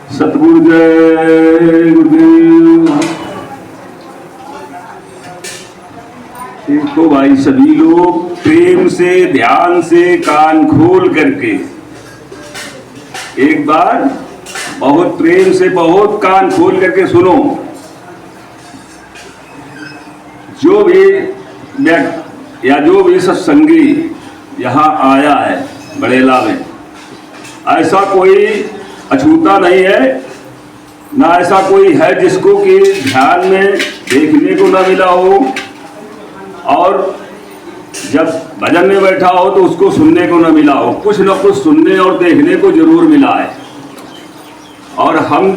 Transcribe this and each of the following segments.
सतगुरु जय गुरुदेव। देखो भाई, सभी लोग प्रेम से, ध्यान से, कान खोल करके एक बार बहुत प्रेम से, बहुत कान खोल करके सुनो। जो भी व्यक्ति या जो भी सत्संगी यहाँ आया है बड़ेला में, ऐसा कोई अछूता नहीं है, ना ऐसा कोई है जिसको कि ध्यान में देखने को ना मिला हो, और जब भजन में बैठा हो तो उसको सुनने को ना मिला हो। कुछ न कुछ सुनने और देखने को जरूर मिला है। और हम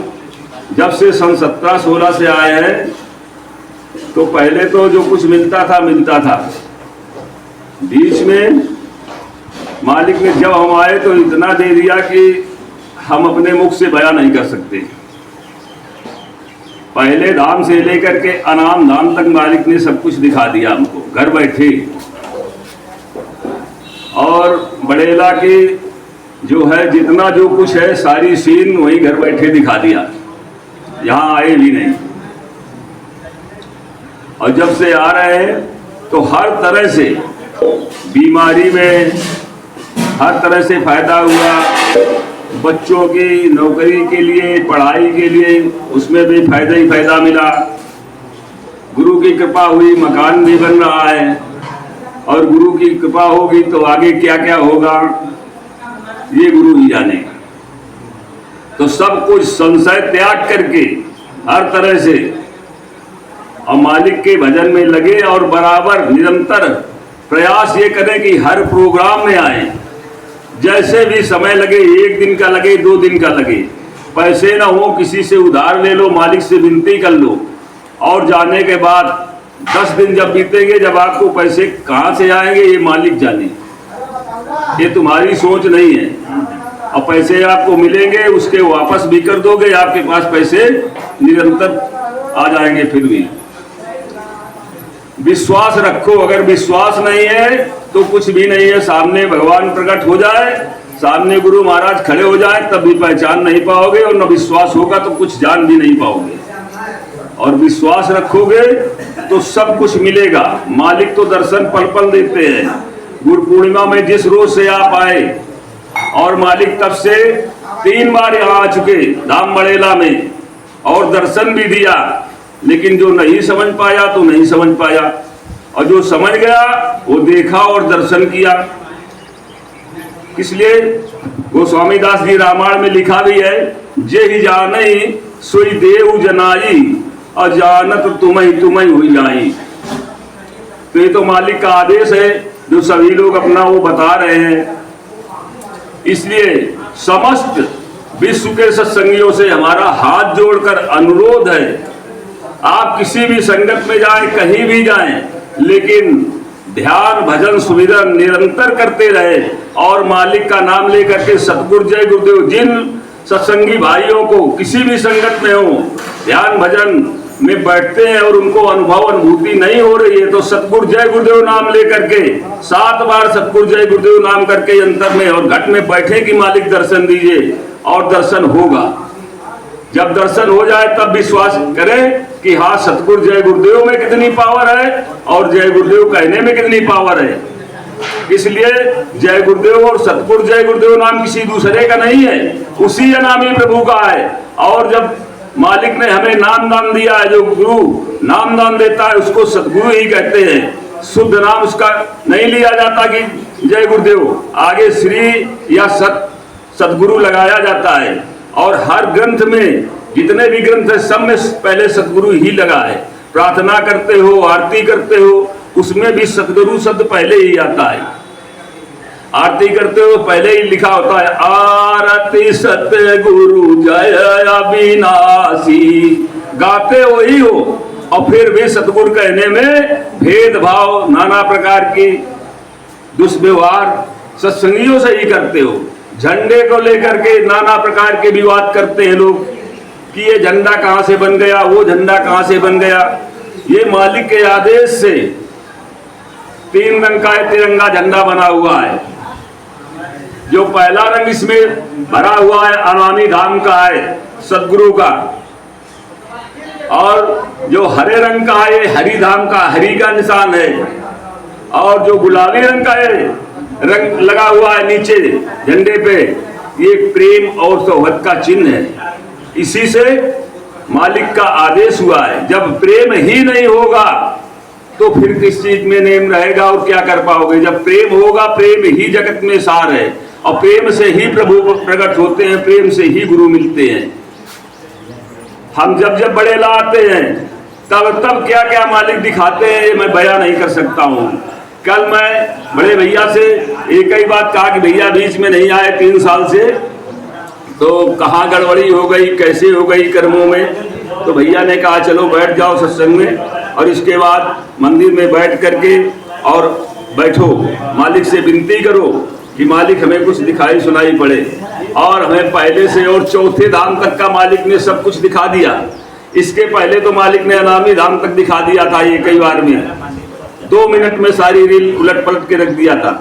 जब से सन 17-16 से आए हैं, तो पहले तो जो कुछ मिलता था। बीच में मालिक ने जब हम आए तो इतना दे दिया कि हम अपने मुख से बयां नहीं कर सकते। पहले धाम से लेकर के अनाम धाम तक मालिक ने सब कुछ दिखा दिया हमको घर बैठे। और बड़ेला के जो है जितना जो कुछ है सारी सीन वही घर बैठे दिखा दिया, यहाँ आए भी नहीं। और जब से आ रहे हैं तो हर तरह से बीमारी में हर तरह से फायदा हुआ। बच्चों की नौकरी के लिए, पढ़ाई के लिए, उसमें भी फायदा ही फायदा मिला। गुरु की कृपा हुई, मकान भी बन रहा है। और गुरु की कृपा होगी तो आगे क्या क्या होगा ये गुरु ही जाने। तो सब कुछ संशय त्याग करके हर तरह से और मालिक के भजन में लगे और बराबर निरंतर प्रयास ये करें कि हर प्रोग्राम में आए। जैसे भी समय लगे, 1 दिन का लगे, 2 दिन का लगे, पैसे ना हो किसी से उधार ले लो, मालिक से विनती कर लो। और जाने के बाद 10 दिन जब बीतेंगे, जब आपको पैसे कहाँ से आएंगे ये मालिक जाने, ये तुम्हारी सोच नहीं है। और पैसे आपको मिलेंगे, उसके वापस भी कर दोगे, आपके पास पैसे निरंतर आ जाएंगे। फिर भी विश्वास रखो। अगर विश्वास नहीं है तो कुछ भी नहीं है। सामने भगवान प्रकट हो जाए, सामने गुरु महाराज खड़े हो जाए, तब भी पहचान नहीं पाओगे। और न विश्वास होगा तो कुछ जान भी नहीं पाओगे। और विश्वास रखोगे तो सब कुछ मिलेगा। मालिक तो दर्शन पल पल देते हैं। गुरु पूर्णिमा में जिस रोज से आप आए, और मालिक तब से 3 बार यहाँ आ चुके धाम बड़ेला में, और दर्शन भी दिया। लेकिन जो नहीं समझ पाया तो नहीं समझ पाया, और जो समझ गया वो देखा और दर्शन किया। इसलिए गोस्वामी दास जी रामायण में लिखा भी है, जे ही जाने सोई देव जनाई, और जानत तुम्हें हुई जाई। तो ये तो मालिक का आदेश है जो सभी लोग अपना वो बता रहे हैं। इसलिए समस्त विश्व के सत्संगियों से हमारा हाथ जोड़कर अनुरोध है, आप किसी भी संगत में जाएं, कहीं भी जाएं, लेकिन ध्यान भजन सुमिरन निरंतर करते रहे। और मालिक का नाम लेकर के सतगुरु जय गुरुदेव, जिन सत्संगी भाइयों को किसी भी संगत में हो ध्यान भजन में बैठते हैं और उनको अनुभव अनुभूति नहीं हो रही है, तो सतगुरु जय गुरुदेव नाम लेकर के 7 बार सतगुरु जय गुरुदेव नाम करके अंतर में और घट में बैठे कि मालिक दर्शन दीजिए, और दर्शन होगा। जब दर्शन हो जाए तब विश्वास करें कि हाँ, सतगुरु जय गुरुदेव में कितनी पावर है और जय गुरुदेव कहने में कितनी पावर है। इसलिए जय गुरुदेव और सतगुरु जय गुरुदेव नाम किसी दूसरे का नहीं है, उसी अनामी प्रभु का है। और जब मालिक ने हमें नाम दान दिया है, जो गुरु नाम दान देता है उसको सतगुरु ही कहते हैं। शुद्ध नाम उसका नहीं लिया जाता कि जय गुरुदेव, आगे श्री या सतगुरु लगाया जाता है। और हर ग्रंथ में, जितने भी ग्रंथ है, सब में पहले सतगुरु ही लगा है। प्रार्थना करते हो, आरती करते हो, उसमें भी सतगुरु शब्द पहले ही आता है। आरती करते हो पहले ही लिखा होता है, आरती सतगुरु जय अविनाशी। गाते वही हो, और फिर भी सतगुरु कहने में भेदभाव, नाना प्रकार की दुष्व्यवहार सत्संगियों से ही करते हो। झंडे को लेकर के नाना प्रकार के विवाद करते हैं लोग कि ये झंडा कहाँ से बन गया, वो झंडा कहाँ से बन गया। ये मालिक के आदेश से 3 रंग का तिरंगा झंडा बना हुआ है। जो पहला रंग इसमें भरा हुआ है अनामी धाम का है, सदगुरु का। और जो हरे रंग का है, हरि धाम का, हरि का निशान है। और जो गुलाबी रंग का है रंग लगा हुआ है नीचे झंडे पे, ये प्रेम और सौहार्द का चिन्ह है। इसी से मालिक का आदेश हुआ है, जब प्रेम ही नहीं होगा तो फिर किस चीज में नेम रहेगा और क्या कर पाओगे। जब प्रेम होगा, प्रेम ही जगत में सार है, और प्रेम से ही प्रभु प्रकट होते हैं, प्रेम से ही गुरु मिलते हैं। हम जब जब बड़े लाते हैं तब क्या क्या मालिक दिखाते हैं, ये मैं बयां नहीं कर सकता हूँ। कल मैं बड़े भैया से एक ही बात कहा कि भैया बीच में नहीं आए 3 साल से, तो कहाँ गड़बड़ी हो गई, कैसे हो गई कर्मों में। तो भैया ने कहा चलो बैठ जाओ सत्संग में, और इसके बाद मंदिर में बैठ करके और बैठो, मालिक से विनती करो कि मालिक हमें कुछ दिखाई सुनाई पड़े। और हमें पहले से और चौथे धाम तक का मालिक ने सब कुछ दिखा दिया। इसके पहले तो मालिक ने अनामी धाम तक दिखा दिया था, ये कई बार में 2 मिनट में सारी रील उलट पलट के रख दिया था।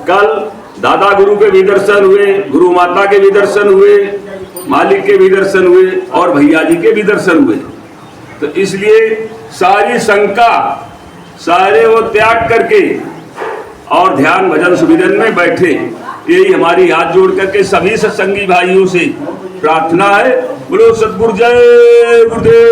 कल दादा गुरु के भी दर्शन हुए, गुरु माता के भी दर्शन हुए, मालिक के भी दर्शन हुए, और भैया जी के भी दर्शन हुए। तो इसलिए सारी शंका सारे वो त्याग करके और ध्यान भजन सुमिरन में बैठे। यही हमारी हाथ जोड़ करके सभी सत्संगी भाइयों से प्रार्थना है। बोलो सतगुरु जय गुरुदेव।